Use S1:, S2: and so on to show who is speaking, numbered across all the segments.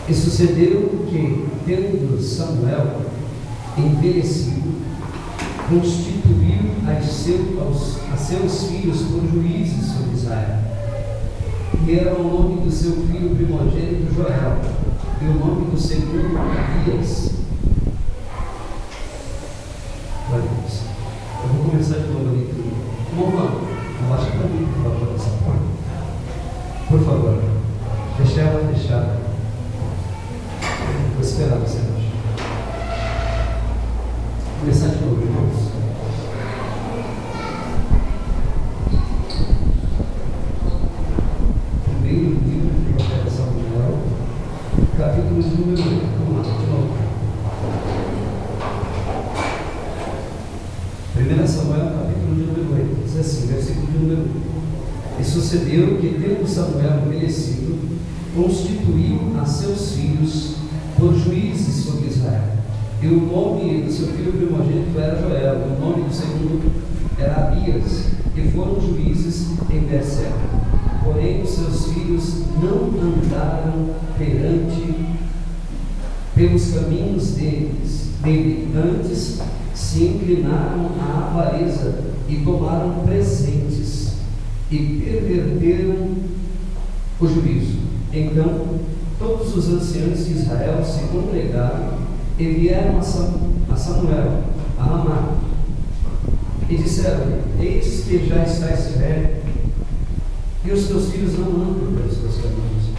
S1: E sucedeu que, tendo Samuel envelhecido, constituiu a seus filhos por juízes sobre Israel. E era o nome do seu filho primogênito Joel, e o nome do segundo Abias. Glória a Deus. Eu vou começar de novo ali. Irmão, abaixa para mim, por favor, essa porta. Por favor, deixa ela fechada. Vou esperar você hoje. Vou começar de novo, irmãos. Primeiro livro do profeta Samuel, capítulo de número 8. Vamos lá, de novo. 1 Samuel, capítulo de número 8. Diz assim, versículo de número 1. E sucedeu que, tendo Samuel envelhecido, constituiu a seus filhos por juízes sobre Israel. E o nome do seu filho primogênito era Joel, e o nome do segundo era Abias, e foram juízes em Berseba. Porém, os seus filhos não andaram pelos caminhos dele, antes se inclinaram à avareza e tomaram presentes e perverteram o juízo. Então, todos os anciãos de Israel se congregaram e vieram a Samuel, a Ramá, e disseram-lhe: eis que já estás velho, e os teus filhos não andam pelos teus caminhos.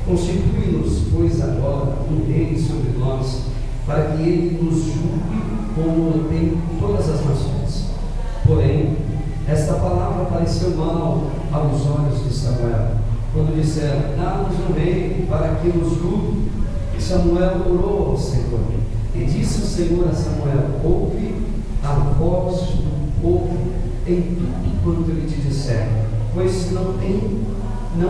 S1: Constitui-nos, pois, agora um rei sobre nós, para que ele nos julgue como tem todas as nações. Porém, esta palavra pareceu mal aos olhos de Samuel, quando disseram: dá-nos um rei para que nos julgue. E Samuel orou ao Senhor, e disse o Senhor a Samuel: ouve a voz do povo em tudo quanto ele te disser, pois não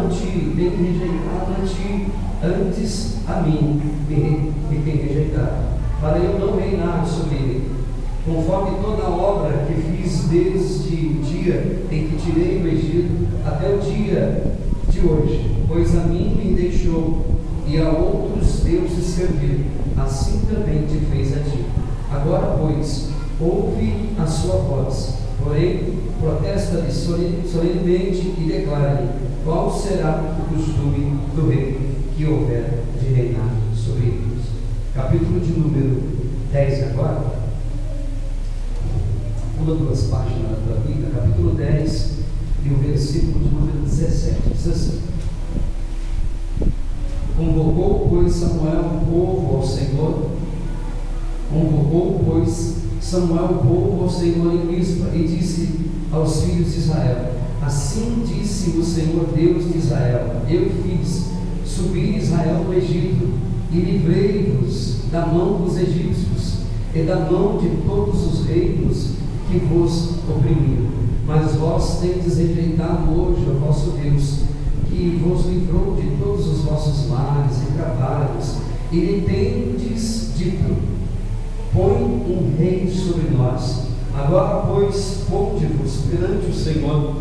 S1: te tem rejeitado a ti, antes a mim me tem rejeitado, para eu não reinar sobre ele, conforme toda a obra que fiz desde o dia em que tirei do Egito até o dia de hoje, pois a mim me deixou e a outros deuses servir, assim também te fez a ti. Agora, pois, ouve a sua voz, porém protesta-lhe solenemente e declara-lhe qual será o costume do rei que houver de reinar sobre eles. Capítulo de número 10 agora. Pula 2 páginas da Bíblia, capítulo 10 e o versículo de número 17. Diz assim: convocou, pois, Samuel o povo ao Senhor. Convocou, pois, Samuel o povo ao Senhor em Mispa, e disse aos filhos de Israel: assim disse o Senhor Deus de Israel: eu fiz subir Israel do Egito, e livrei-vos da mão dos egípcios, e da mão de todos os reinos que vos oprimiram. Mas vós tendes rejeitado hoje o vosso Deus, que vos livrou de todos os vossos males e trabalhos, e lhe tendes dito: põe um rei sobre nós. Agora, pois, ponde-vos perante o Senhor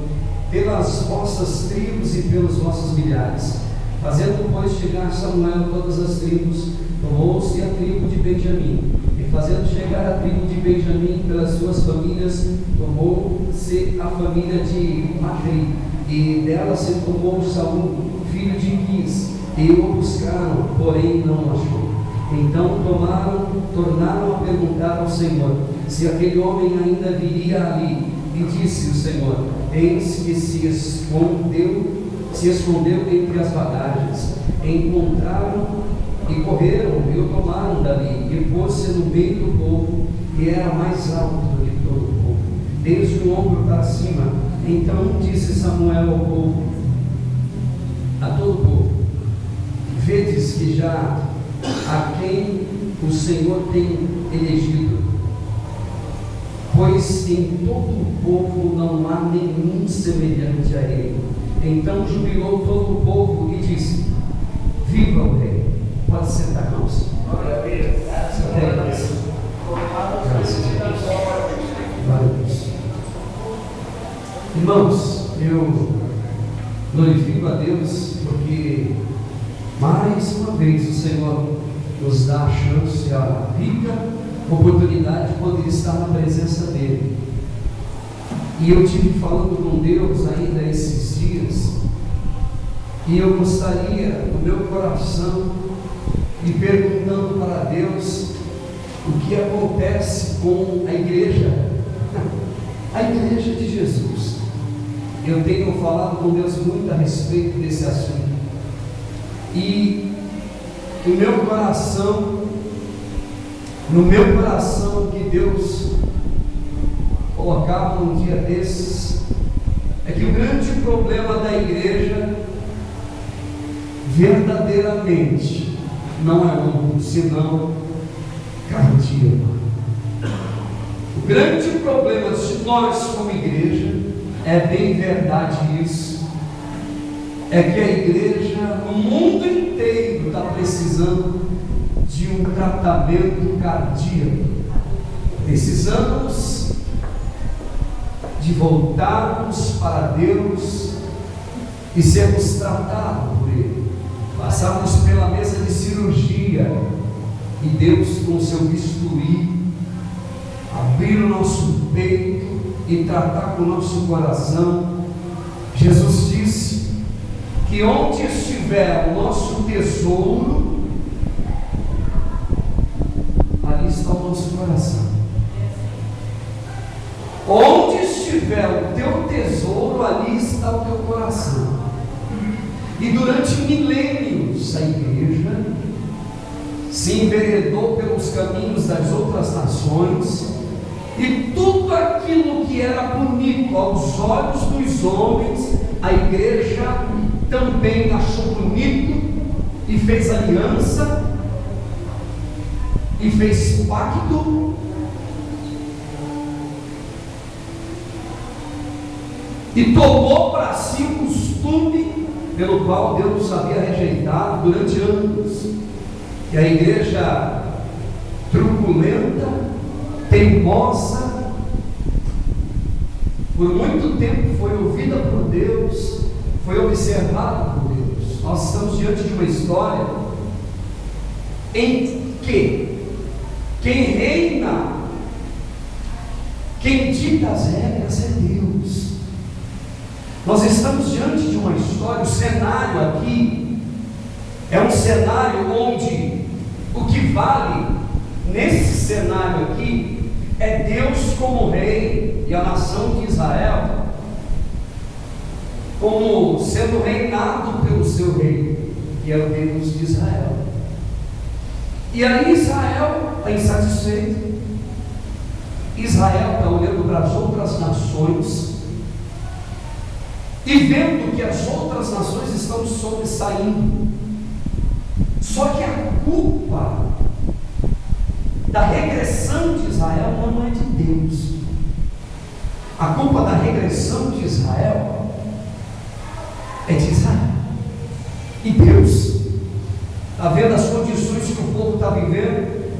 S1: pelas vossas tribos e pelos vossos milhares. Fazendo, pois, chegar Samuel todas as tribos, tomou-se a tribo de Benjamim, e fazendo chegar a tribo de Benjamim pelas suas famílias, tomou-se a família de Matri, e dela se tomou Saul, filho de Quis, e o buscaram, porém não o achou. Então tornaram a perguntar ao Senhor se aquele homem ainda viria ali, e disse o Senhor: eis que se escondeu entre as bagagens. Encontraram e correram e o tomaram dali, e pôs-se no meio do povo, e era mais alto do que todo o povo, desde o ombro para cima. Então disse Samuel ao povo, a todo o povo: vedes que já a quem o Senhor tem elegido, pois em todo o povo não há nenhum semelhante a ele. Então jubilou todo o povo e disse: viva o rei. Pode sentar, irmãos. Glória a Deus. Glória a Deus. Irmãos, eu glorifico a Deus porque Mais uma vez o Senhor nos dá a chance, a rica oportunidade de poder estar na presença dEle. E eu estive falando com Deus ainda esses dias, e eu gostaria, no meu coração, e perguntando para Deus o que acontece com a igreja de Jesus. Eu tenho falado com Deus muito a respeito desse assunto, e no meu coração que Deus colocava num dia desses, é que o grande problema da igreja verdadeiramente não é outro senão cardíaco. O grande problema de nós como igreja, é bem verdade isso, é que a igreja no mundo inteiro está precisando de um tratamento cardíaco. Precisamos de voltarmos para Deus e sermos tratados por Ele. Passarmos pela mesa de cirurgia e Deus, com o seu bisturi, abrir o nosso peito e tratar com o nosso coração. Jesus disse que onde estiver o nosso tesouro, ali está o nosso coração. Onde estiver o teu tesouro, ali está o teu coração. E durante milênios a igreja se enveredou pelos caminhos das outras nações, e tudo aquilo que era bonito aos olhos dos homens, a igreja também achou bonito e fez aliança e fez pacto e tomou para si um costume pelo qual Deus nos havia rejeitado durante anos. E a igreja truculenta, teimosa, por muito tempo foi ouvida por Deus, foi observada por Deus. Nós estamos diante de uma história em que quem reina, quem dita as regras é Deus. Nós estamos diante de uma história, o cenário aqui é um cenário onde o que vale nesse cenário aqui é Deus como rei e a nação de Israel como sendo reinado pelo seu rei, que é o Deus de Israel. E aí Israel está insatisfeito, Israel está olhando para as outras nações e vendo que as outras nações estão sobressaindo. Só que a culpa da regressão de Israel não é de Deus. A culpa da regressão de Israel é de Israel. E Deus está vendo as condições que o povo está vivendo,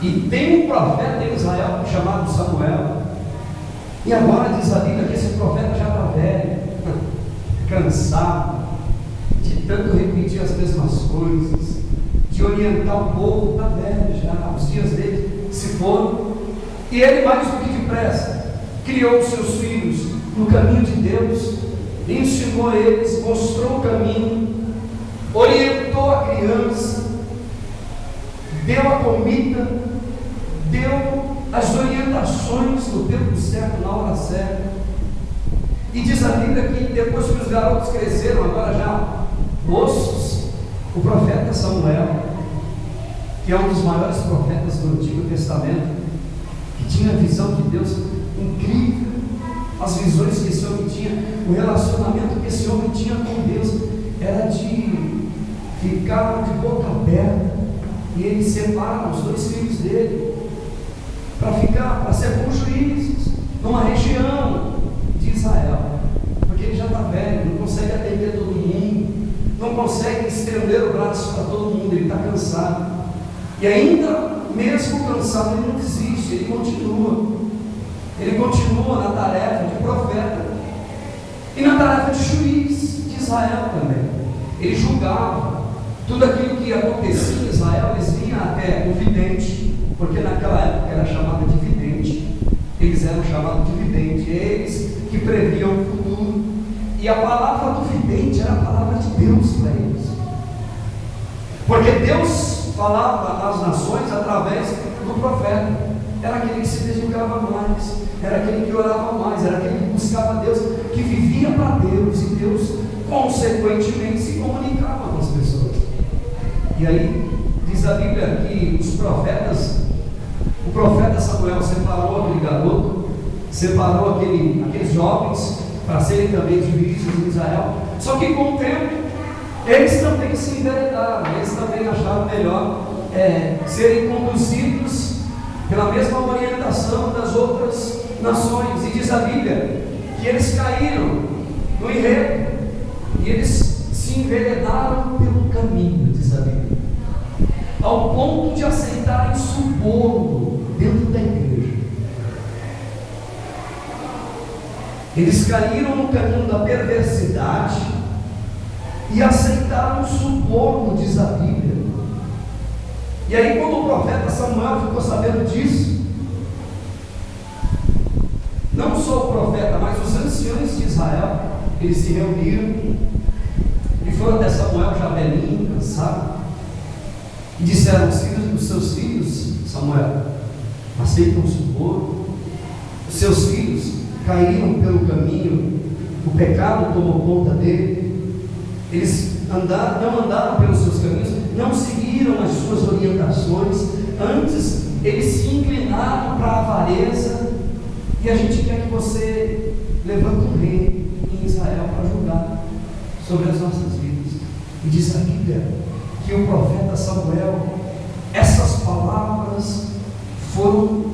S1: e tem um profeta em Israel chamado Samuel, e agora diz a Bíblia que esse profeta já está velho, cansado de tanto repetir as mesmas coisas, de orientar o povo. Está velho já, os dias dele se foram, e ele, mais do que depressa, criou os seus filhos no caminho de Deus, ensinou eles, mostrou o caminho, orientou a criança, deu a comida, deu as orientações no tempo certo, na hora certa. E diz a Bíblia que depois que os garotos cresceram, agora já moços, o profeta Samuel, que é um dos maiores profetas do Antigo Testamento, que tinha a visão de Deus incrível, as visões que esse homem tinha, o relacionamento que esse homem tinha com Deus era de ficar de boca aberta, e ele separa os dois filhos dele para ser bons juízes numa região de Israel, porque ele já está velho, não consegue atender todo mundo, não consegue estender o braço para todo mundo, ele está cansado, e ainda mesmo cansado ele não desiste, ele continua na tarefa de profeta e na tarefa de juiz de Israel também. Ele julgava, Tudo aquilo que acontecia em Israel, eles vinham até o vidente, porque naquela época era chamada de vidente, eles eram chamados de vidente, eles que previam o futuro, e a palavra do vidente era a palavra de Deus para eles, porque Deus falava às nações através do profeta, era aquele que se dedicava mais, era aquele que orava mais, era aquele que buscava Deus, que vivia para Deus, e Deus consequentemente se comunicava com as pessoas. E aí diz a Bíblia que os profetas, o profeta Samuel separou aquele garoto, separou aqueles jovens para serem também juízes em Israel. Só que com o tempo eles também se enveredaram, eles também acharam melhor serem conduzidos pela mesma orientação das outras nações. E diz a Bíblia que eles caíram no enredo e eles se enveredaram pelo caminho, diz a Bíblia, ao ponto de aceitarem suborno dentro da igreja. Eles caíram no caminho da perversidade e aceitaram suborno, diz a Bíblia. E aí, quando o profeta Samuel ficou sabendo disso, não só o profeta, mas os anciãos de Israel, eles se reuniram e foram até Samuel, já velhinho, cansado, e disseram aos filhos dos seus filhos: Samuel, aceitam o suborno, os seus filhos caíram pelo caminho, o pecado tomou conta dele, eles não andaram pelos seus caminhos, não seguiram as suas orientações, antes eles se inclinaram para a avareza, e a gente quer que você levante um rei em Israel para julgar sobre as nossas vidas. E diz a Bíblia que o profeta Samuel, essas palavras foram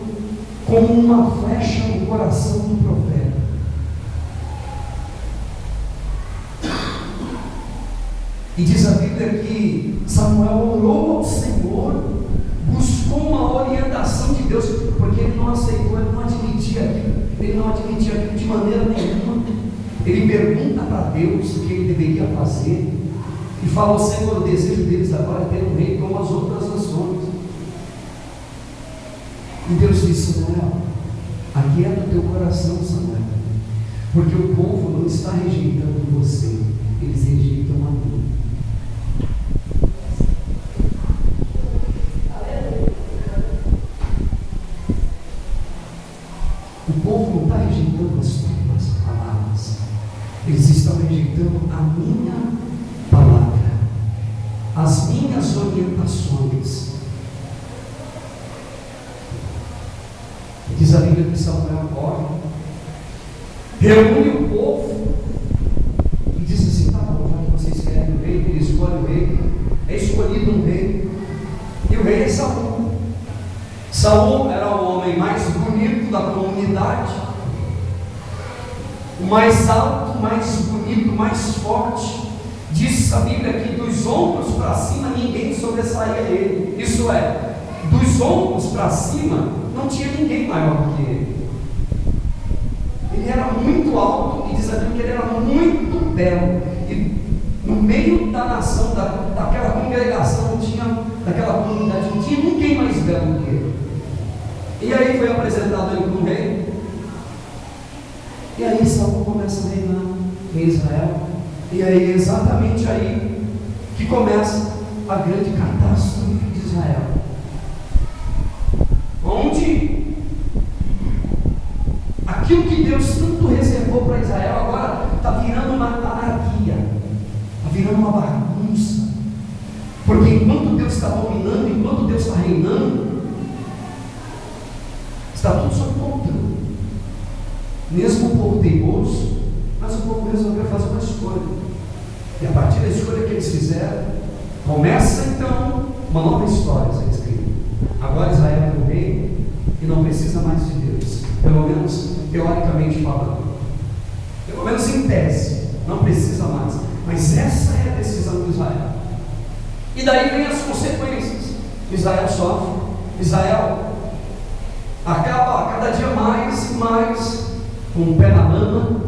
S1: como uma flecha no coração do profeta. E diz a Bíblia que Samuel orou ao Senhor, buscou uma orientação de Deus, porque ele não aceitou, ele não admitia aquilo de maneira nenhuma. Ele pergunta para Deus o que ele deveria fazer, e fala: Senhor, o desejo deles agora é ter um rei como as outras nações. E Deus disse: Samuel, aquieta o teu coração, Samuel, porque o povo não está rejeitando você, eles rejeitam a mim. O povo não está rejeitando as tuas palavras, eles estão rejeitando a minha palavra, as minhas orientações. Diz a Bíblia que Samuel ora, reúne o povo e diz assim: tá bom, já que vocês querem o rei, ele escolhe o rei, é escolhido um rei, e o rei é Saul. Saul era o homem mais bonito da comunidade, o mais alto, mais bonito, mais forte. Diz a Bíblia que dos ombros para cima ninguém sobressaía ele, isso é, dos ombros para cima não tinha ninguém maior do que ele. Ele era muito alto, e diz a Bíblia que ele era muito belo, e no meio da nação, daquela congregação, daquela comunidade, não tinha ninguém mais belo do que ele. E aí foi apresentado ele como rei, e aí Saul começa a reinar em Israel, e aí é exatamente aí que começa a grande catástrofe de Israel, onde aquilo que Deus tanto reservou para Israel agora está virando uma anarquia, está virando uma bagunça, porque enquanto Deus está dominando, enquanto Deus está reinando, está tudo sob controle. Mesmo o povo teimoso, mas o povo resolveu fazer uma escolha, e a partir da escolha que eles fizeram, começa então uma nova história a ser escrita. Agora Israel é o rei e não precisa mais de Deus, pelo menos teoricamente falando, pelo menos em tese, não precisa mais. Mas essa é a decisão de Israel, e daí vem as consequências. Israel sofre, Israel acaba cada dia mais e mais com o pé na lama,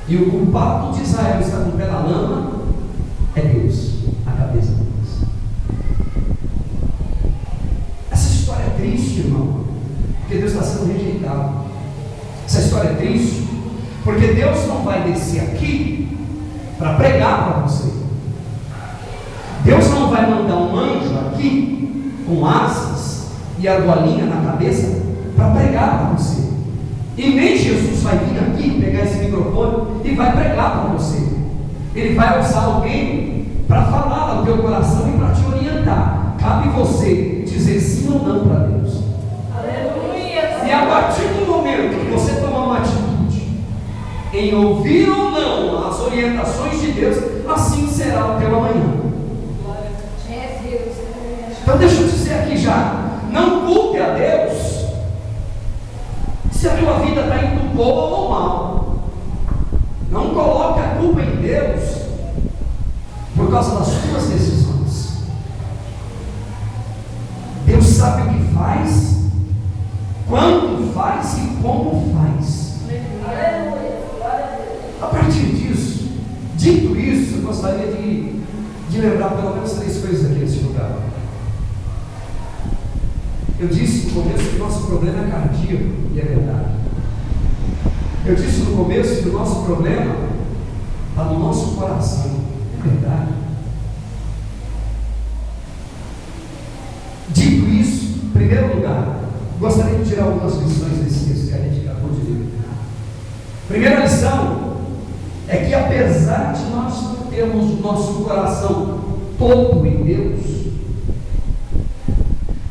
S1: e o culpado de Israel está com o pé na lama é Deus, a cabeça. rejeitá-lo. Essa história é triste, porque Deus não vai descer aqui para pregar para você. Deus não vai mandar um anjo aqui com asas e argolinha na cabeça para pregar para você. E nem Jesus vai vir aqui pegar esse microfone e vai pregar para você. Ele vai usar alguém para falar ao teu coração e para te orientar. Cabe você dizer sim ou não para Deus. Aleluia. E a partir do momento que você tomar uma atitude em ouvir ou não as orientações de Deus, assim será o teu amanhã. Então deixa eu dizer aqui já, não culpe a Deus se a tua vida está indo boa ou mal. Não coloque a culpa em Deus por causa das tuas decisões. Deus sabe o que faz, quando faz e como faz. A partir disso, dito isso, eu gostaria de lembrar pelo menos 3 coisas aqui nesse lugar. Eu disse no começo que o nosso problema é cardíaco, e é verdade. Eu disse no começo que o nosso problema está no nosso coração, é verdade. Dito isso, em primeiro lugar, gostaria de tirar algumas lições desse texto que a gente acabou de ler. Primeira lição é que, apesar de nós não termos o nosso coração todo em Deus,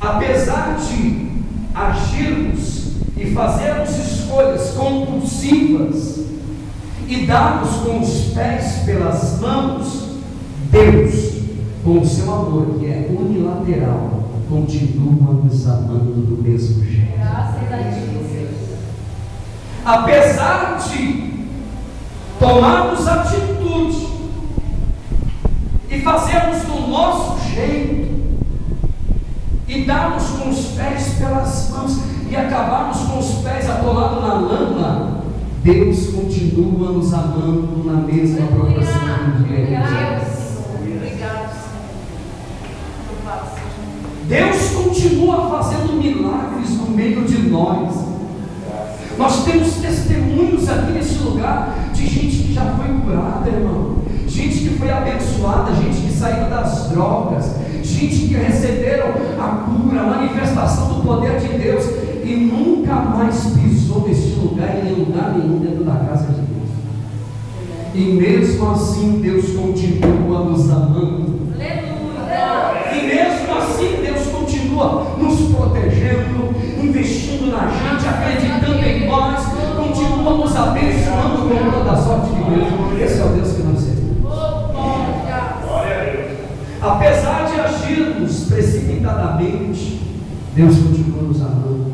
S1: apesar de agirmos e fazermos escolhas compulsivas e darmos com os pés pelas mãos, Deus, com o seu amor que é unilateral, continua nos amando do mesmo jeito. Graças a Deus. Apesar de tomarmos atitude e fazermos do nosso jeito, e darmos com os pés pelas mãos, e acabarmos com os pés atolados na lama, Deus continua nos amando na mesma proporção que Ele Deus continua fazendo milagres no meio de nós. Nós temos testemunhos aqui nesse lugar de gente que já foi curada, irmão, gente que foi abençoada, gente que saiu das drogas, gente que receberam a cura, a manifestação do poder de Deus e nunca mais pisou neste lugar em lugar nenhum dentro da casa de Deus. E mesmo assim Deus continua nos amando. Aleluia. E mesmo assim Deus continua nos protegendo, investindo na gente, acreditando em nós, continua nos abençoando com toda a sorte de Deus. Esse é o Deus que nós servimos. Apesar de agirmos precipitadamente, Deus continua nos amando.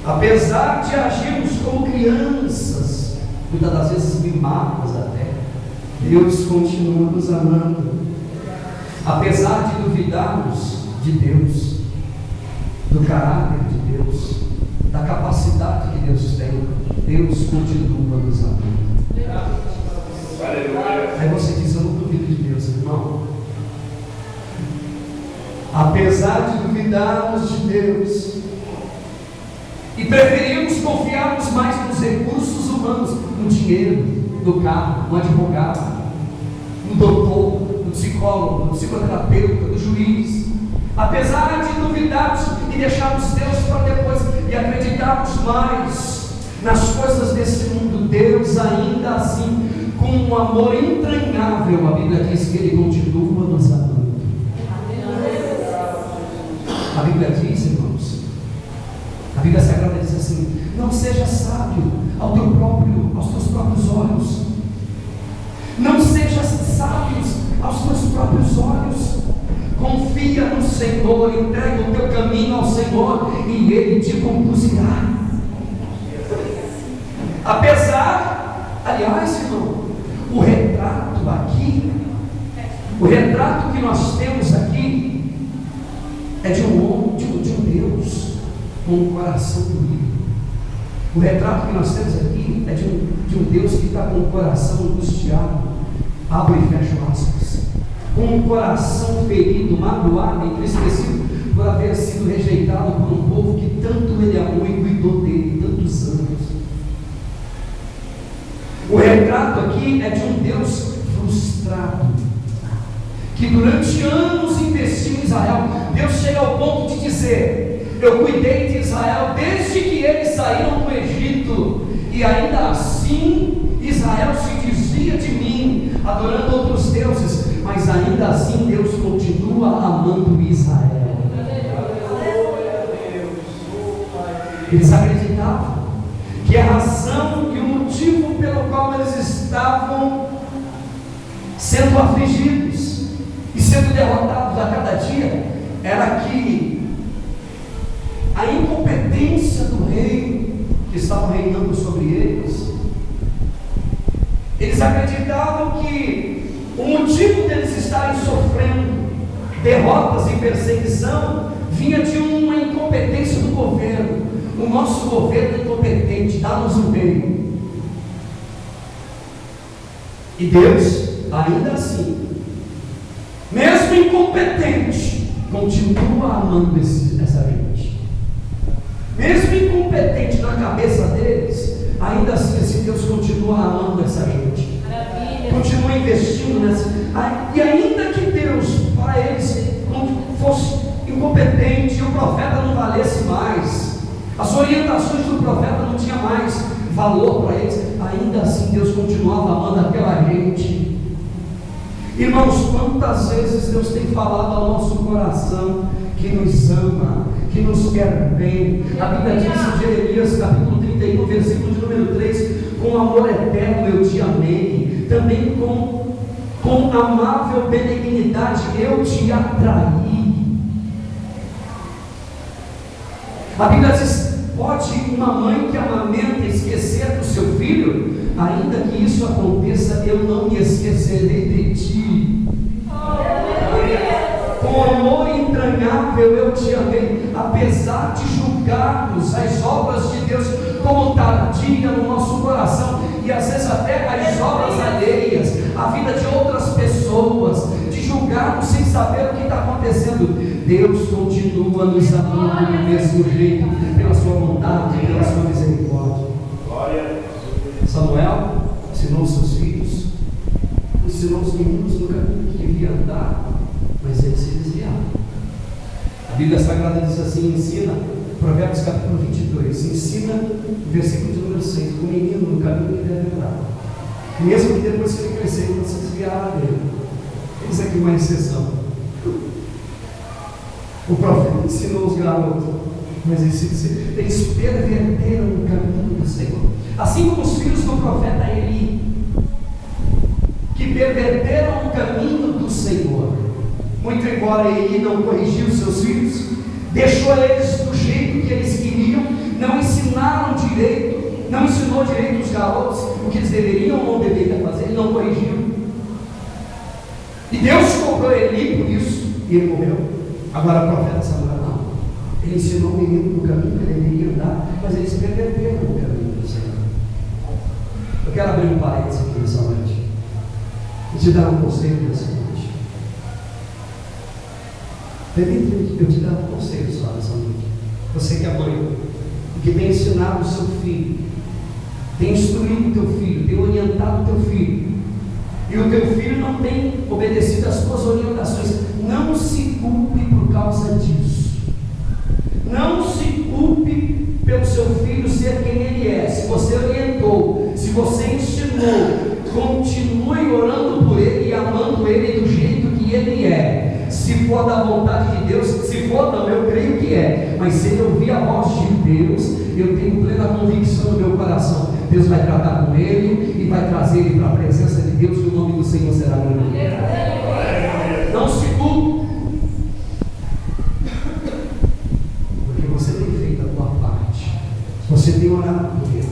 S1: Apesar de agirmos como crianças, muitas das vezes mimadas até, Deus continua nos amando. Apesar de duvidarmos de Deus, do caráter de Deus, da capacidade que Deus tem, Deus continua nos amando. Aí você diz: eu não duvido de Deus, irmão. Apesar de duvidarmos de Deus e preferirmos confiarmos mais nos recursos humanos, no dinheiro, no carro, no advogado, no doutor, no psicólogo, no psicoterapeuta, no juiz, apesar de duvidarmos e deixarmos Deus para depois e acreditarmos mais nas coisas desse mundo, Deus ainda assim, com um amor entranhável, a Bíblia diz que Ele continua nos amando. A Bíblia diz, irmãos, a Bíblia Sagrada diz assim: não seja sábio aos teus próprios olhos. Não seja sábio aos teus próprios olhos. Confia no Senhor, entrega o teu caminho ao Senhor e Ele te conduzirá. Aliás, irmão, o retrato aqui, o retrato que nós temos aqui, é de um Deus com um coração doído. O retrato que nós temos aqui é de um Deus que está com o coração angustiado, abre e fecha aspas, com um coração ferido, magoado, entristecido, por haver sido rejeitado por um povo que tanto ele amou e cuidou dele tantos anos. O retrato aqui é de um Deus frustrado, que durante anos investiu em Israel. Deus chega ao ponto de dizer: eu cuidei de Israel desde que eles saíram do Egito, e ainda assim Israel se desvia de mim, adorando outros deuses, mas ainda assim Deus continua amando Israel. Eles acreditavam que a razão e o motivo pelo qual eles estavam sendo afligidos e sendo derrotados a cada dia era que a incompetência do rei que estava reinando sobre eles. Eles acreditavam que o motivo deles estarem sofrendo derrotas e perseguição vinha de uma incompetência do governo. O nosso governo é incompetente, dá-nos um rei. E Deus, ainda assim, mesmo incompetente, continua amando essa gente. Mesmo incompetente na cabeça deles, ainda assim esse Deus continua amando essa gente. Maravilha. Continua investindo nessa. E ainda que Deus para eles fosse incompetente e o profeta não valesse mais, as orientações do profeta não tinham mais valor para eles, ainda assim Deus continuava amando aquela gente. Irmãos, quantas vezes Deus tem falado ao nosso coração que nos ama, que nos quer bem. A Bíblia diz em Jeremias capítulo 31, versículo de número 3: com amor eterno eu te amei, também com amável benignidade eu te atraí. A Bíblia diz: pode uma mãe que amamenta esquecer do seu filho? Ainda que isso aconteça, eu não me esquecerei de ti. Com amor entranhável eu te amei. Apesar de julgarmos as obras de Deus como tardia no nosso coração, e às vezes até as obras alheias, a vida de outras pessoas, de julgarmos sem saber o que está acontecendo, Deus continua nos amando do mesmo jeito, pela sua bondade, pela sua misericórdia. Samuel ensinou seus filhos, ensinou os meninos no caminho que devia andar, mas eles se desviaram. A Bíblia Sagrada diz assim: ensina, Provérbios capítulo 22, ensina o versículo de número 6, o menino no caminho que deve andar, mesmo que depois que ele crescer ele não se desviar dele. Eis aqui uma exceção. O profeta ensinou os garotos, mas eles perverteram o caminho do Senhor, assim como os filhos do profeta Eli, que perverteram o caminho do Senhor. Muito embora Eli não corrigiu seus filhos, deixou eles do jeito que eles queriam, não ensinaram direito, não ensinou direito os garotos o que eles deveriam ou não deveriam fazer, ele não corrigiu. E Deus cobrou Eli por isso, e ele morreu. Agora o profeta Samuel não, ele ensinou o menino no caminho que ele deveria andar, mas eles perverteram o caminho do Senhor. Eu quero abrir um parênteses aqui nessa noite e te dar um conselho nessa noite. Permite eu te dar um conselho só nessa noite. Você que é mãe, que tem ensinado o seu filho, tem instruído o teu filho, tem orientado o teu filho, e o teu filho não tem obedecido às suas orientações, não se culpe por causa disso. Não se culpe pelo seu filho ser quem ele é. Se você orientou, se você ensinou, continue orando por ele e amando ele do jeito que ele é. Se for da vontade de Deus, se for não, eu creio que é, mas se ele ouvir a voz de Deus, eu tenho plena convicção no meu coração, Deus vai tratar com ele e vai trazer ele para a presença de Deus, e o nome do Senhor será glorificado. Não se culpe, porque você tem feito a tua parte, você tem orado por ele.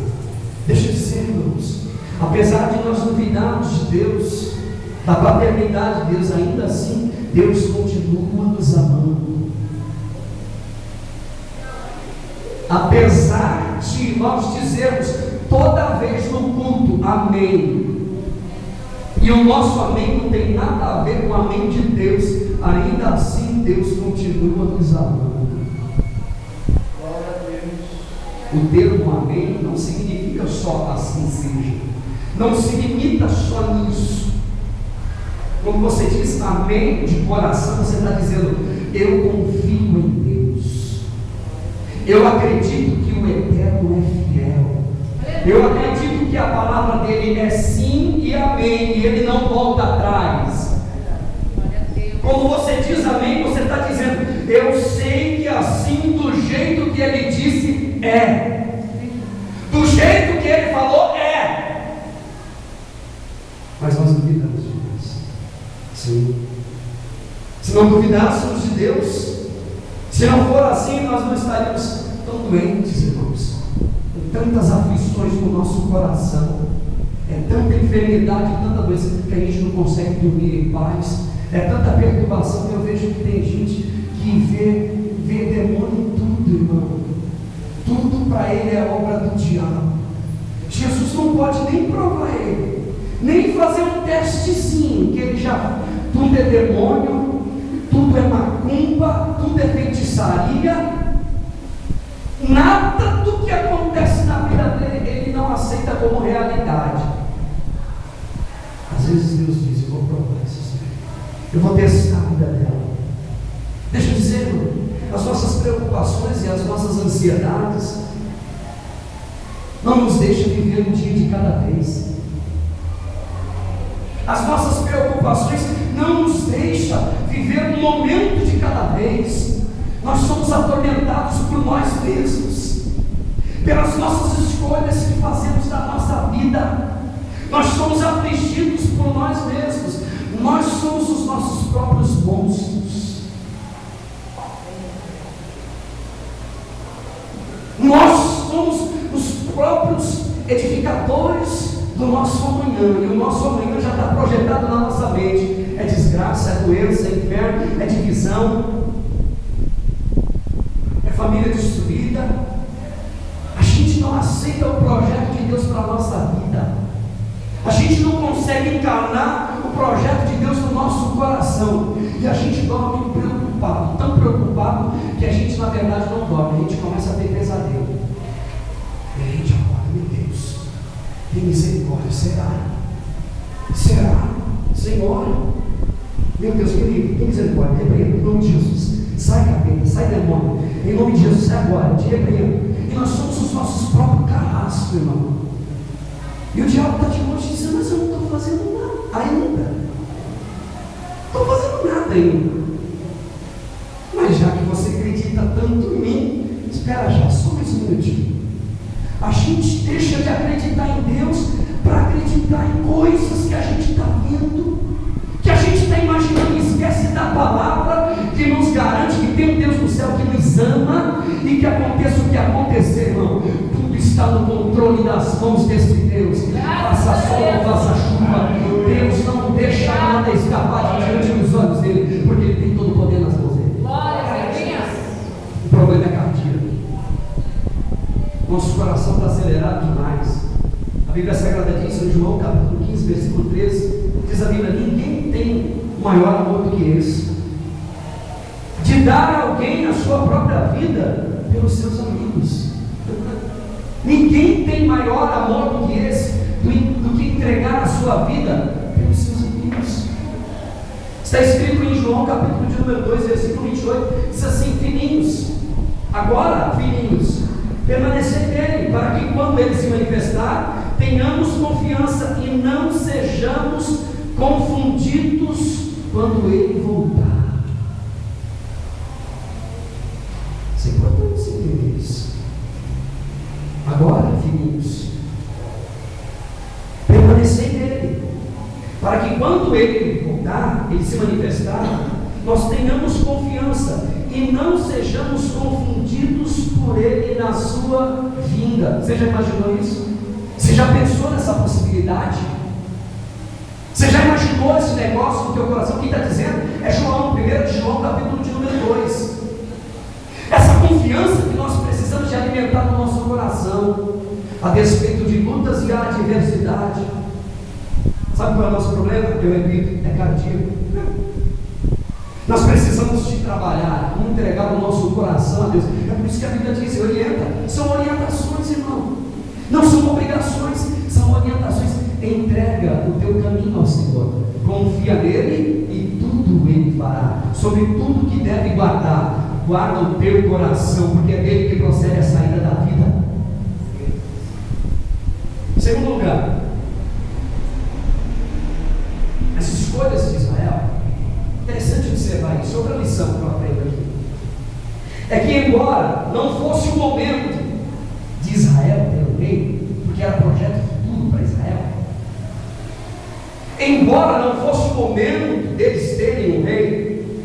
S1: Deixa eu dizer, irmãos, apesar de nós duvidarmos de Deus, da paternidade de Deus, ainda assim Deus continua nos amando. Apesar de nós dizermos toda vez no culto amém, e o nosso amém não tem nada a ver com o amém de Deus, ainda assim Deus continua nos amando. O termo amém não significa só assim seja, não se limita só nisso. Quando você diz amém de coração, você está dizendo: eu confio em Deus, eu acredito que o Eterno é fiel, eu acredito que a palavra dele é sim e amém, e ele não volta atrás. Quando você diz amém, você está dizendo: eu sei que assim, do jeito que ele disse, é, do jeito que ele falou, é. Mas nós duvidamos de Deus. Sim. Se não duvidássemos de Deus, se não for assim, nós não estaríamos tão doentes, irmãos. Tantas aflições no nosso coração, é tanta enfermidade, tanta doença, que a gente não consegue dormir em paz, é tanta perturbação, que eu vejo que tem gente que vê demônio em tudo, irmão. Tudo para ele é obra do diabo. Jesus não pode nem provar ele, nem fazer um testezinho, que ele já, tudo é demônio, tudo é macumba, tudo é feitiçaria. Nada do que acontece na vida dele, ele não aceita como realidade. Às vezes Deus diz: eu vou provar isso, eu vou testar a vida dela. Deixa eu dizer, irmão, as nossas preocupações e as nossas ansiedades não nos deixam viver um dia de cada vez. As nossas preocupações não nos deixam viver um momento de cada vez. Nós somos atormentados por nós mesmos, pelas nossas escolhas que fazemos da nossa vida. Nós somos afligidos por nós mesmos. Nós somos os nossos próprios monstros. Nós somos os próprios edificadores do nosso amanhã. E o nosso amanhã já está projetado na nossa mente. É desgraça, é doença, é inferno, é divisão, família destruída. A gente não aceita o projeto de Deus para a nossa vida. A gente não consegue encarnar o projeto de Deus no nosso coração. E a gente dorme preocupado, tão preocupado, que a gente na verdade não dorme. A gente começa a ter pesadelo. E a gente acorda: meu Deus, tem misericórdia. Será? Senhor, meu Deus, querido, tem misericórdia. Repreenda em nome de Jesus. Sai capeta, sai demônio, em nome de Jesus, sai agora, te repreendo. E nós somos os nossos próprios carrascos, irmão. E o diabo está de longe dizendo: mas eu não estou fazendo nada ainda. Não estou fazendo nada ainda. Mas já que você acredita tanto em mim, espera já, só mais um minutinho. A gente deixa de acreditar em Deus para acreditar em coisas que a gente está vendo, que a gente está imaginando, e esquece da palavra que nos garante que tem um Deus no céu que nos ama, e que aconteça o que acontecer, irmão, tudo está no controle das mãos desse Deus. Faça sol, faça chuva, Deus não deixa nada escapar de diante dos olhos dele, porque ele tem todo o poder nas mãos dele. O problema é cardíaco. Nosso coração está acelerado demais. A Bíblia Sagrada diz em João capítulo 15, versículo 13, diz a Bíblia: ninguém tem maior amor do que esse, de dar a alguém a sua própria vida pelos seus amigos. Ninguém tem maior amor do que esse, do que entregar a sua vida pelos seus amigos. Está escrito em João capítulo de número 2, versículo 28, diz assim: filhinhos, agora filhinhos, permanecer nele, para que quando ele se manifestar, tenhamos confiança e não sejamos confundidos quando ele voltar. Isso é importante entender isso. Agora, filhinhos, permanecer nele, para que quando ele voltar, ele se manifestar, nós tenhamos confiança e não sejamos confundidos por ele na sua vinda. Você já imaginou isso? Você já pensou nessa possibilidade? Você já imaginou esse negócio no teu coração? Quem está dizendo? É João, 1 João, capítulo de número 2. Essa confiança que nós precisamos de alimentar no nosso coração, a despeito de lutas e adversidade. Sabe qual é o nosso problema? Eu repito, é cardíaco. Nós precisamos de trabalhar, entregar o nosso coração a Deus. É por isso que a Bíblia diz, orienta. São orientações, irmão. Não são obrigações, são orientações. Entrega o teu caminho ao Senhor. Confia nele e tudo ele fará. Sobre tudo que deve guardar, guarda o teu coração, porque é dele que procede a saída da vida. Em segundo lugar, as escolhas de Israel, interessante observar isso. Outra lição que eu aprendo aqui é que, embora não fosse o momento de Israel ter um rei, porque era projeto futuro para Israel, embora não fosse o momento deles terem um rei,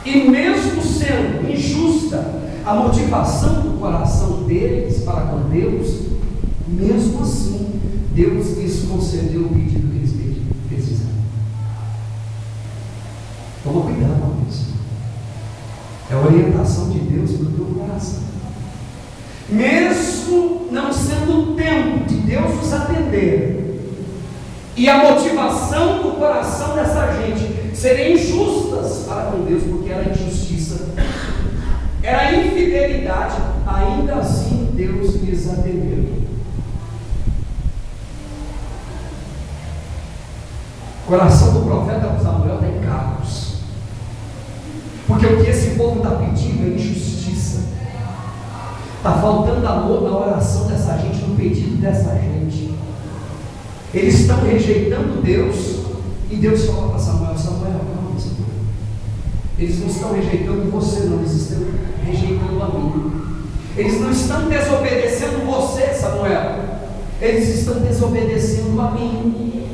S1: e mesmo sendo injusta a motivação do coração deles para com Deus, mesmo assim Deus lhes concedeu o pedido que eles precisavam. Toma cuidado com isso. É a orientação de Deus para o teu coração. Mesmo não sendo o tempo de Deus nos atender, e a motivação do coração dessa gente serem injustas para com Deus, porque era injustiça, era infidelidade, ainda assim Deus lhes atendeu. O coração do profeta Samuel está em carros, porque o que esse povo está pedindo é injustiça. Está faltando amor na oração dessa gente, no pedido dessa gente. Eles estão rejeitando Deus, e Deus fala para Samuel: Samuel, calma, Samuel. Eles não estão rejeitando você, não, eles estão rejeitando a mim. Eles não estão desobedecendo você, Samuel, eles estão desobedecendo a mim.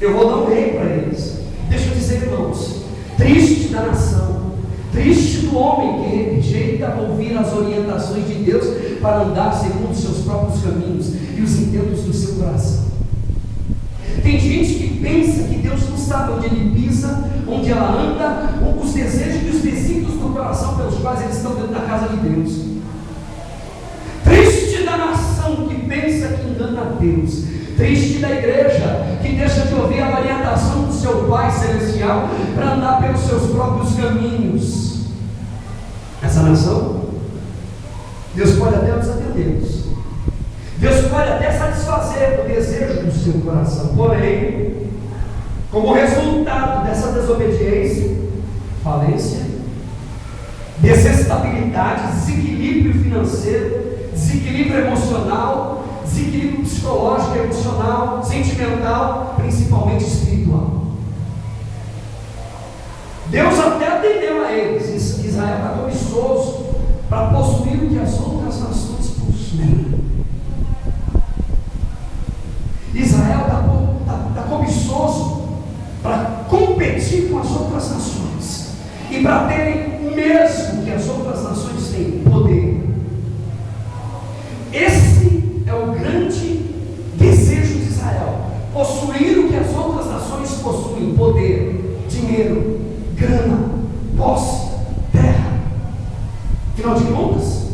S1: Eu vou dar um rei para eles. Deixa eu dizer, irmãos, triste da nação, triste do homem que rejeita ouvir as orientações de Deus para andar segundo os seus próprios caminhos e os intentos do seu coração. Tem gente que pensa que Deus não sabe onde ele pisa, onde ela anda, os desejos e os desígnios do coração pelos quais eles estão dentro da casa de Deus. Triste da nação que pensa que engana a Deus. Triste da igreja que deixa de ouvir a orientação do seu Pai Celestial para andar pelos seus próprios caminhos. Essa nação, Deus pode até nos atendê-los, Deus pode até satisfazer o desejo do seu coração, porém, como resultado dessa desobediência, falência, desestabilidade, desequilíbrio financeiro, desequilíbrio emocional, desequilíbrio psicológico, emocional, sentimental, principalmente espiritual. Deus até atendeu a eles. Israel está cobiçoso para possuir o que as outras nações possuem. Israel está cobiçoso para competir com as outras nações e para terem o mesmo que as outras nações têm, poder. Esse é o grande desejo de Israel: possuir o que as outras nações possuem: poder, dinheiro, grana, posse, terra. Afinal de contas,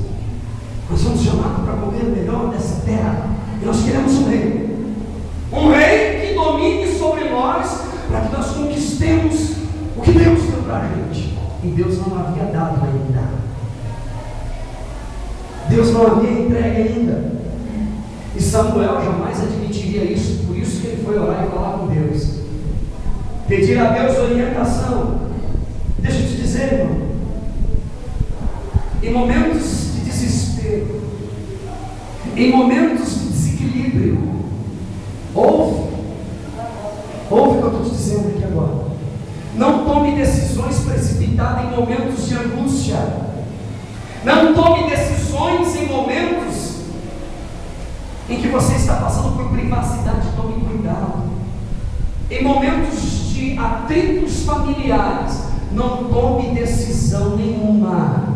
S1: nós somos chamados para comer o melhor dessa terra, e nós queremos um rei que domine sobre nós, para que nós conquistemos o que Deus deu para a gente, e Deus não havia dado ainda. Deus não havia entregue ainda, e Samuel jamais admitiria isso. Por isso que ele foi orar e falar com Deus, pedir a Deus orientação. Deixa eu te dizer, irmão, em momentos de desespero, em momentos de desequilíbrio, ouve o que eu estou te dizendo aqui agora. Não tome decisões precipitadas em momentos de angústia. Não tome decisões em momentos em que você está passando por privacidade. Tome cuidado. Em momentos de atritos familiares, não tome decisão nenhuma.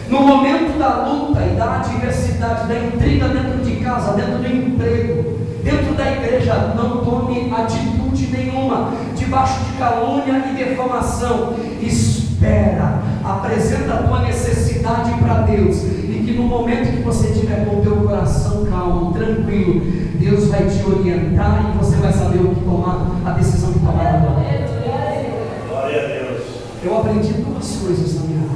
S1: No momento da luta e da adversidade, da intriga dentro de casa, dentro do emprego, dentro da igreja, não tome atitude nenhuma, debaixo de calúnia e defamação. Espera apresenta a tua necessidade para Deus, e que no momento que você estiver com o teu coração calmo, tranquilo, Deus vai te orientar e você vai saber o que tomar, a decisão que tomar na tua vida.
S2: Glória a Deus.
S1: Eu aprendi duas coisas na minha vida: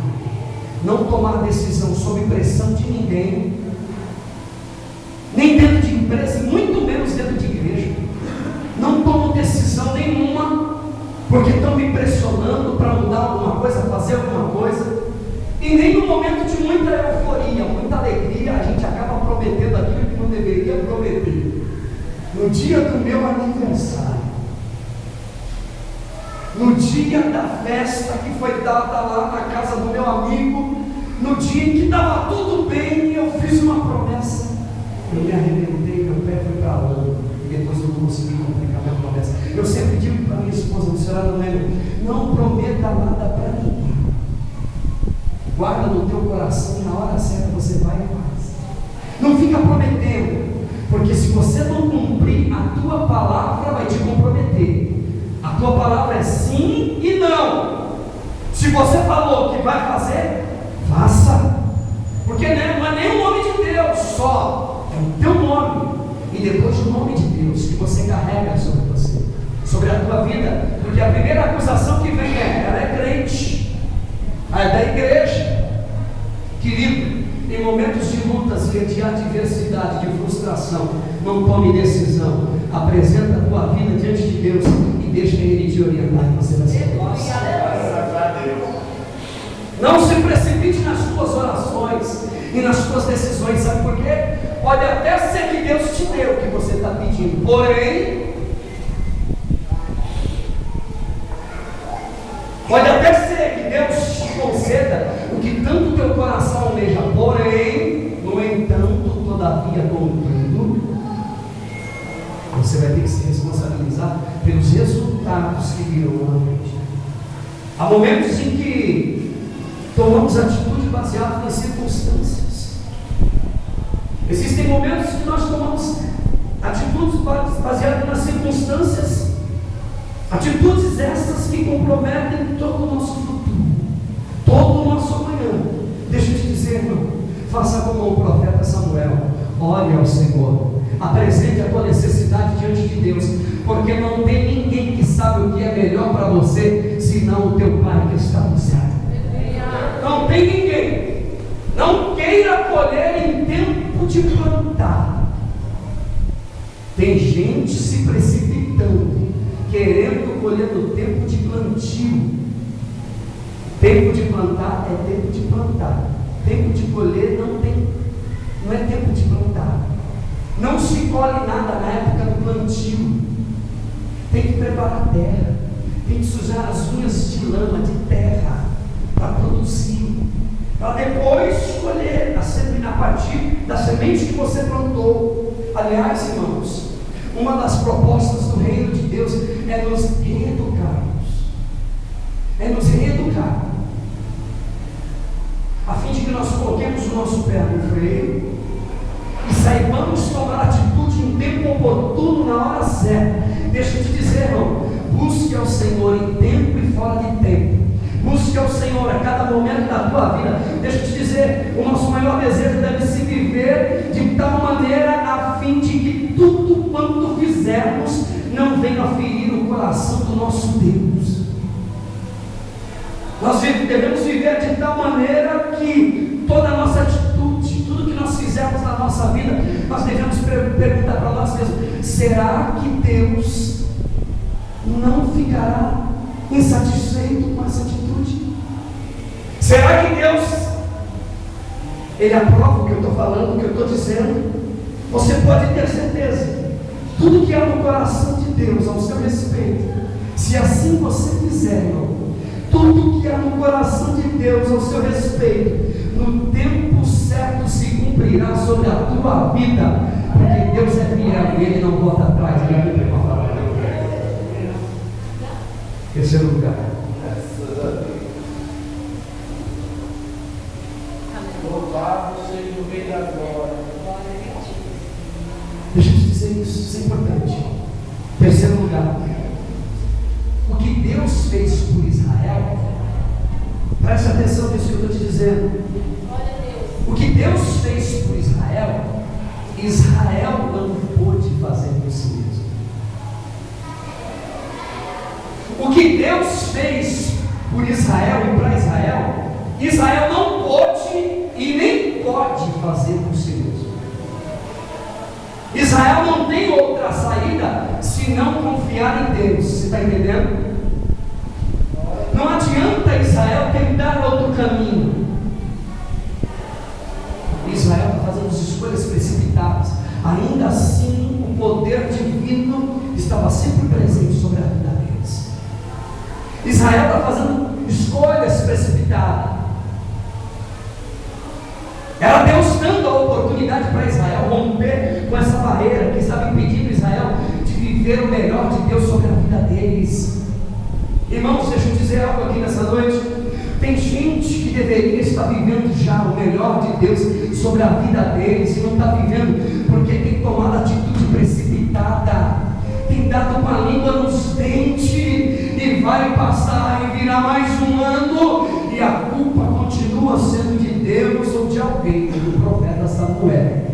S1: não tomar decisão sob pressão de ninguém, nem dentro de empresa, e muito menos dentro de igreja. Não tomo decisão nenhuma porque estão me pressionando para mudar alguma coisa, fazer alguma coisa, e nem no momento de muita euforia, muita alegria, a gente acaba prometendo aquilo que não deveria prometer. No dia do meu aniversário, no dia da festa que foi dada lá na casa do meu amigo, no dia em que estava tudo bem, eu fiz uma promessa. Eu me arrebentei, meu pé foi para a lama, e depois eu não consegui cumprir a minha promessa. Eu sempre digo para minha esposa, senhora não lembra, não prometa nada para ninguém. Guarda no teu coração, na hora certa você vai e faz. Não fica prometendo, porque se você não cumprir, a tua palavra vai te comprometer. A tua palavra é sim e não. Se você falou que vai fazer, faça, porque não é nem o nome de Deus só, é o teu nome, e depois o nome de Deus que você carrega sobre você, sobre a tua vida. Porque a primeira acusação que vem ela é crente, é da igreja. Querido, em momentos de lutas, de adversidade, de frustração, não tome decisão, apresenta a tua vida diante de Deus e deixa Ele te orientar, e você vai ser feliz. Não se precipite nas tuas orações e nas tuas decisões, sabe por quê? Pode até ser que Deus te dê o que você está pedindo, porém, pode até ser que Deus te conceda o que tanto teu coração almeja, porém, no entanto, todavia, contudo, você vai ter que se responsabilizar pelos resultados que virão na frente. Há momentos em que tomamos atitude baseada nas circunstâncias. Existem momentos que nós tomamos atitudes baseadas nas circunstâncias, atitudes essas que comprometem todo o nosso futuro, todo o nosso amanhã. Deixa eu te dizer, irmão, faça como o profeta Samuel, ore ao Senhor, apresente a tua necessidade diante de Deus, porque não tem ninguém que sabe o que é melhor para você, senão o teu Pai que está no céu. Não tem ninguém. Não queira colher em tempo de plantar. Tem gente se precipitando, querendo colher no tempo de plantio. Tempo de plantar é tempo de plantar. Tempo de colher não é tempo de plantar. Não se colhe nada na época do plantio. Tem que preparar a terra, tem que sujar as unhas de lama, de terra, para produzir, para depois colher a partir da semente que você plantou. Aliás, irmãos, uma das propostas do reino de Deus é nos reeducarmos, a fim de que nós coloquemos o nosso pé no freio e saibamos tomar atitude em tempo oportuno, na hora certa. Deixa eu te dizer, irmão, busque ao Senhor em tempo e fora de tempo. Busque ao Senhor a cada momento da tua vida. Deixa eu te dizer, o nosso maior desejo deve se viver de tal maneira a fim de que tudo quanto fizermos não venha ferir o coração do nosso Deus. Nós devemos viver de tal maneira que toda a nossa atitude, tudo que nós fizermos na nossa vida, nós devemos perguntar para nós mesmos: será que Deus não ficará insatisfeito com essa atitude? Será que Deus, Ele aprova o que eu estou falando, o que eu estou dizendo? Você pode ter certeza, tudo que há no coração de Deus ao seu respeito, se assim você fizer, irmão, tudo que há no coração de Deus ao seu respeito, no tempo certo se cumprirá sobre a tua vida, porque Deus é fiel e Ele não volta atrás, Ele cumpre uma palavra. Terceiro lugar,
S2: louvado seja o Rei da glória.
S1: deixa eu te dizer isso é importante. Terceiro lugar, o que Deus fez por Israel Preste atenção nisso que eu estou te dizendo. O que Deus fez por Israel, Israel não pôde fazer por si mesmo. O que Deus fez por Israel e para Israel, Israel não pôde e nem pode fazer por si mesmo. Israel não tem outra saída senão confiar em Deus. Você está entendendo? Não adianta Israel tentar outro caminho. Israel está fazendo as escolhas precipitadas. Ainda assim, o poder divino estava sempre presente sobre a vida deles. Israel está fazendo escolhas precipitadas. Era Deus dando a oportunidade para Israel romper com essa barreira que estava impedindo Israel de viver o melhor de Deus sobre a vida deles. Irmãos, deixa eu dizer algo aqui nessa noite. Tem gente que deveria estar vivendo já o melhor de Deus sobre a vida deles e não está vivendo porque tem tomado atitude precipitada, tem dado com a língua nos dentes e vai passar e virar mais um ano e a culpa continua sendo de Deus ou de alguém, do profeta Samuel.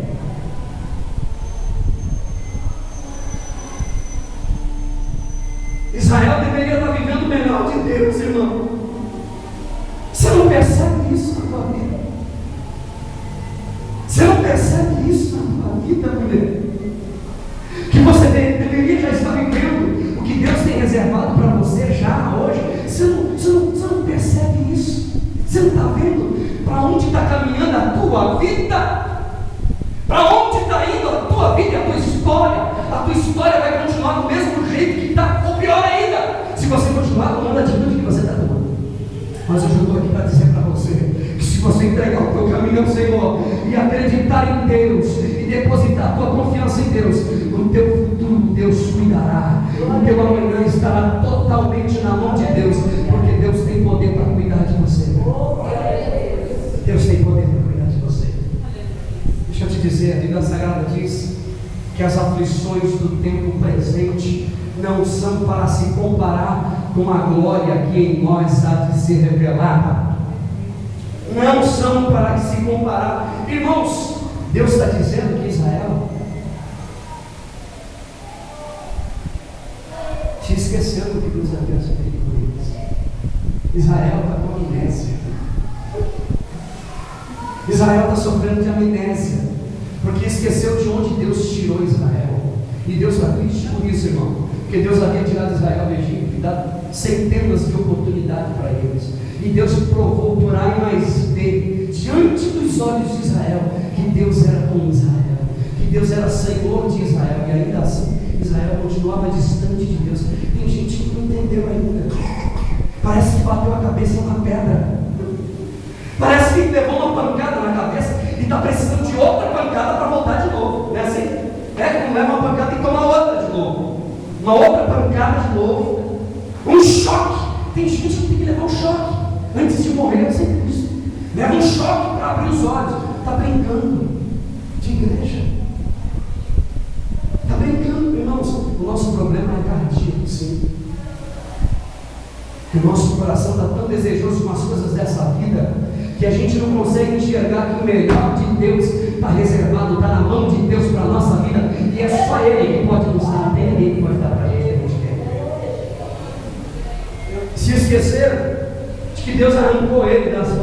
S1: Israel deveria estar vivendo o melhor de Deus, irmão. Você não percebe isso na tua vida? Você não percebe isso na tua vida, mulher? Que você deveria já estar vivendo o que Deus tem reservado para você já hoje. Você não percebe isso? Você não está vendo para onde está caminhando a tua vida? Para onde está indo a tua vida e a tua história? A tua história vai continuar do mesmo jeito que está, ou pior ainda, se você continuar tomando a atitude que você está tomando. Mas eu estou aqui para dizer para você que se você entregar o teu caminho ao Senhor e acreditar em Deus e depositar a tua confiança em Deus, o teu futuro Deus cuidará, o teu amanhã estará totalmente na mão de Deus, porque Deus tem poder para cuidar de você. Deus tem poder para cuidar de você. Deixa eu te dizer, a Bíblia Sagrada diz que as aflições do tempo presente não são para se comparar com a glória que em nós há de ser revelada. Não são para se comparar. Irmãos, Deus está dizendo que Israel se esqueceu do que Deus havia feito por eles. Israel está com amnésia. Israel está sofrendo de amnésia, porque esqueceu de onde Deus tirou Israel. E Deus está triste por isso, irmão, porque Deus havia tirado Israel do Egito e dado centenas de oportunidades para eles. E Deus provou por A mais B, diante dos olhos de Israel, que Deus era com Israel, que Deus era Senhor de Israel, e ainda assim Israel continuava distante de Deus. Tem gente que não entendeu ainda. Parece que bateu a cabeça na pedra. Parece que levou uma pancada na cabeça e está precisando de outra pancada para voltar de novo. Não é assim? Quando leva uma pancada, tem que tomar outra de novo. Uma outra pancada de novo. Um choque. Tem gente que tem que levar um choque antes de morrer sem Cristo. Leva um choque para abrir os olhos. Está brincando de igreja. Está brincando, irmãos. O nosso problema é cardíaco, sim. O nosso coração está tão desejoso com as coisas dessa vida que a gente não consegue enxergar que o melhor de Deus está reservado, está na mão de Deus para a nossa vida, e é só Ele que pode nos dar, nem Ele pode dar para a gente o que a gente quer. Se esqueceram de que Deus arrancou eles das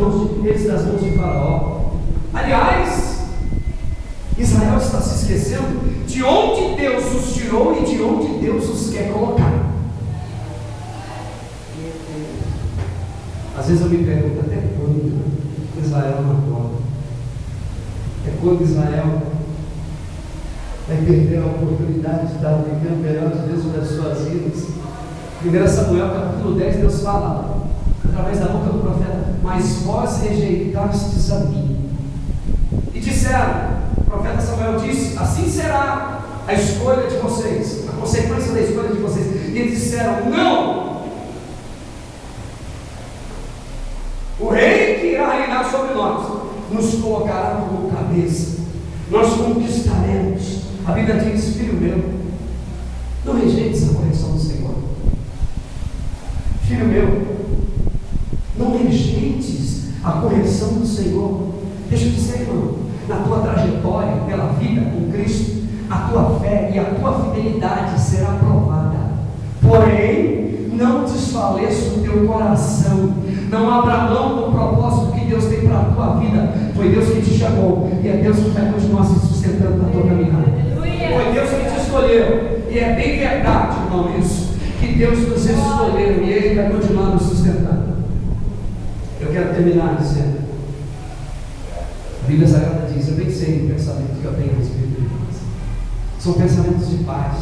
S1: mãos de Faraó. Aliás, Israel está se esquecendo de onde Deus os tirou e de onde Deus os quer colocar. Às vezes eu me pergunto até quando Israel não acorda. É quando Israel vai perder a oportunidade de dar o melhor de Deus sobre as suas vidas. 1 Samuel capítulo 10, Deus fala através da boca do profeta: mas vós rejeitastes a mim. E disseram, o profeta Samuel disse: assim será a escolha de vocês, a consequência da escolha de vocês. E eles disseram: não! O rei que irá reinar sobre nós nos colocará como cabeça, nós conquistaremos. A Bíblia diz: filho meu, não rejeites a correção do Senhor. Filho meu, não rejeite Deixa eu dizer, irmão, na tua trajetória pela vida com Cristo, a tua fé e a tua fidelidade será provada. Porém, não desfaleça o teu coração, não abra mão do propósito que Deus tem para a tua vida. Foi Deus que te chamou e é Deus que vai continuar se sustentando na tua caminhada. Foi Deus que te escolheu, e é bem verdade, irmão, isso, que Deus nos escolheu e Ele vai continuar nos sustentando. Eu quero terminar dizendo, a Bíblia Sagrada diz: eu bem sei o pensamento que eu tenho a respeito de vocês. São pensamentos de paz,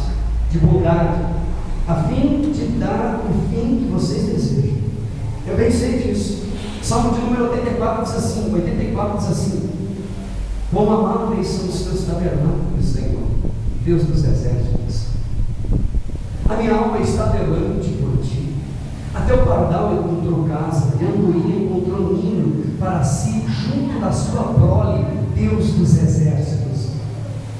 S1: de bondade, a fim de dar o fim que vocês desejam. Eu bem sei disso. Salmo de número 84 diz assim: quão amáveis são os teus tabernáculos, Senhor, Deus dos exércitos. A minha alma está delante por ti. Até o pardal encontrou casa, e a andorinha encontrou ninho para si, junto da sua prole, Deus dos exércitos.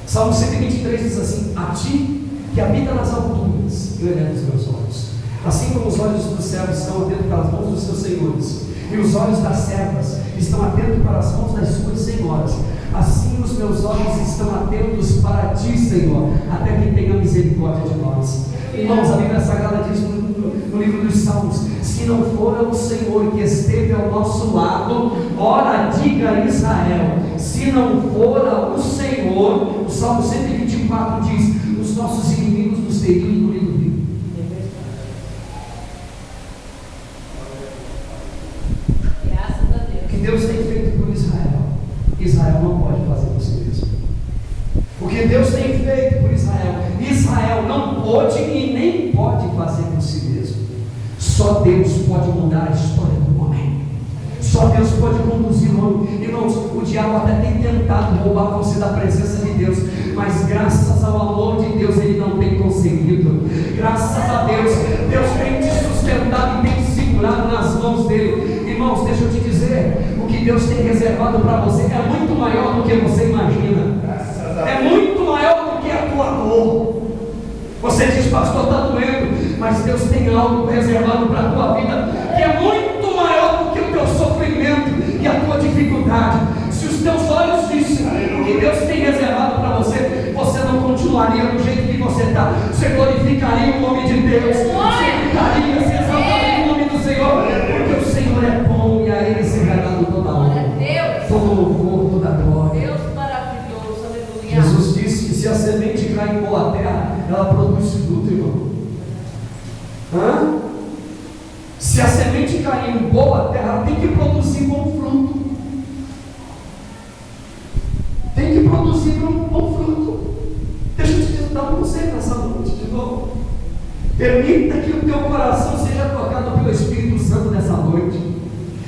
S1: Salmo 123 diz assim: a ti que habita nas alturas, eu elevo os meus olhos. Assim como os olhos dos servos estão atentos para as mãos dos seus senhores, e os olhos das servas estão atentos para as mãos das suas senhoras, assim os meus olhos estão atentos para ti, Senhor, até que tenha misericórdia de nós. Irmãos, a Bíblia Sagrada diz no livro dos Salmos: se não for o Senhor que esteve ao nosso lado, ora diga Israel, se não for o Senhor, o Salmo 124 diz: os nossos inimigos nos teriam engolido vivo.
S3: Graças a Deus.
S1: O que Deus tem feito por Israel, Israel não pode fazer por si mesmo. O que Deus tem feito por Israel, Israel não pode e nem pode fazer por si mesmo. Só Deus pode mudar a história do homem. Só Deus pode conduzir o homem. Irmãos, o diabo até tem tentado roubar você da presença de Deus, mas graças ao amor de Deus ele não tem conseguido. Graças a Deus, Deus tem te sustentado e tem te segurado nas mãos dele. Irmãos, deixa eu te dizer, o que Deus tem reservado para você é muito maior do que você imagina. É muito maior do que a tua dor. Você diz: pastor, está doendo, mas Deus tem algo reservado para a tua vida que é muito maior do que o teu sofrimento e a tua dificuldade. Se os teus olhos vissem o que Deus tem reservado para você, você não continuaria do jeito que você está. Você glorificaria o nome de Deus, você ficaria, se exaltaria o nome do Senhor, porque o Senhor é bom e a Ele será dado toda a honra, todo louvor, toda a glória.
S3: Deus maravilhoso, aleluia.
S1: Jesus disse que se a semente cai em boa terra, ela produz fruto, irmão. Se a semente cair em boa terra, ela tem que produzir bom fruto. Tem que produzir bom fruto. Deixa eu te dar um conselho nessa noite de novo. Permita que o teu coração seja tocado pelo Espírito Santo nessa noite.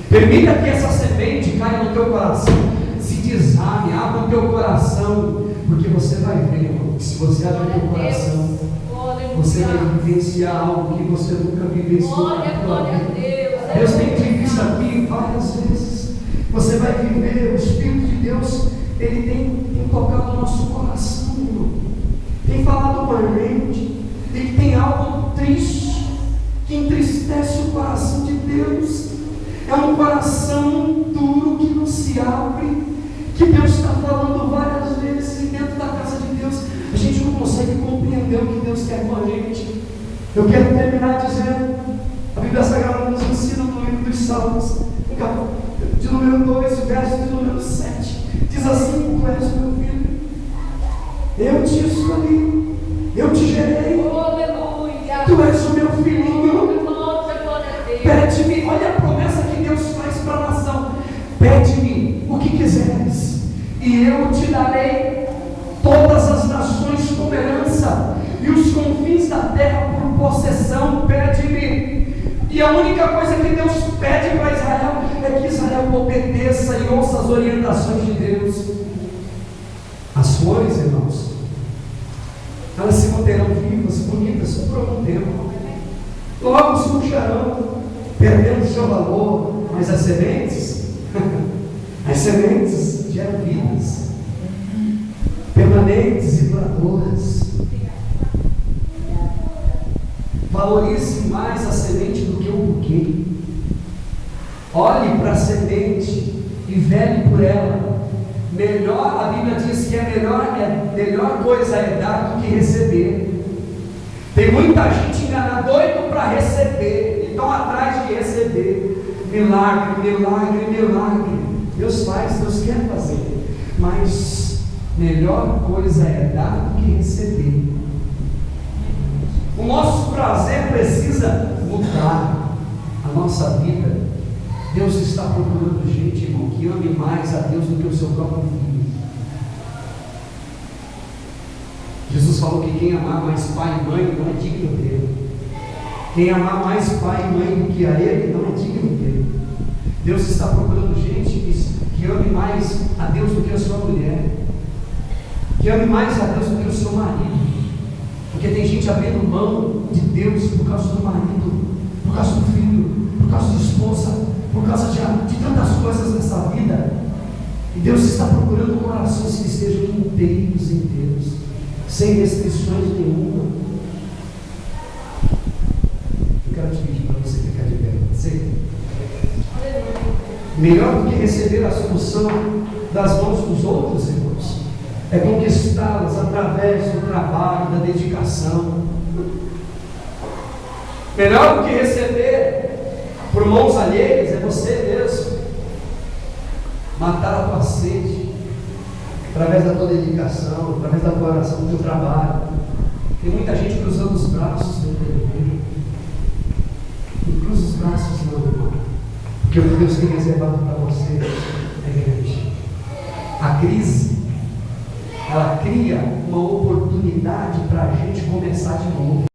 S1: Permita que essa semente caia no teu coração, se desarme, abra o teu coração, porque você vai ver, irmão, que se você abrir o teu coração, você vai vivenciar algo que você nunca vivenciou na tua vida. Deus tem dito isso aqui várias vezes. Você vai viver, o Espírito de Deus, Ele tem tocado o nosso coração, irmão. Tem falado com a gente. Ele tem algo triste que entristece o coração de Deus. É um coração duro que não se abre, que Deus está falando várias vezes, e dentro da casa de Deus a gente não consegue compreender o que Deus quer com a gente. Eu quero terminar dizendo, a Bíblia Sagrada nos ensina no livro dos Salmos, de número 2, verso de número 7, diz assim: tu és meu filho, eu te escolhi, eu te gerei, tu és o meu filhinho. Pede-me, olha a promessa que Deus faz para a nação: pede-me o que quiseres, e eu te darei todas as nações como herança, e os confins da terra por possessão. Pede-me. E a única coisa que Deus pede para Israel é que Israel obedeça e ouça as orientações de Deus. As flores, irmãos, elas se manterão vivas, bonitas, por algum tempo, logo surgirão, perdendo seu valor, mas as sementes geram vidas permanentes e duradouras. Valorize mais a semente do que o buquê. Olhe para a semente e vele por ela. melhor, a Bíblia diz que melhor coisa é dar do que receber. Tem muita gente enganada, doido para receber, e estão atrás de receber. Milagre, milagre, milagre. Deus faz, Deus quer fazer, mas melhor coisa é dar do que receber. O nosso prazer precisa mudar a nossa vida. Deus está procurando gente, irmão, que ame mais a Deus do que o seu próprio filho. Jesus falou que quem amar mais pai e mãe não é digno dele. Quem amar mais pai e mãe do que a ele não é digno dele. Deus está procurando gente que ame mais a Deus do que a sua mulher, que ame mais a Deus do que o seu marido. Porque tem gente abrindo mão de Deus por causa do marido, por causa do filho, por causa de esposa, por causa de tantas coisas nessa vida. E Deus está procurando corações que estejam inteiros, sem restrições nenhuma. Eu quero te pedir para você ficar de pé, pode ser? Melhor do que receber a solução das mãos dos outros, irmãos, é conquistá-las através do trabalho, da dedicação. Melhor do que receber por mãos alheias é você mesmo matar a tua sede através da tua dedicação, através da tua oração, do teu trabalho. Tem muita gente cruzando os braços dentro da igreja. Não cruza os braços não, irmão, porque o que Deus tem reservado para você é grande. A crise, ela cria uma oportunidade para a gente começar de novo.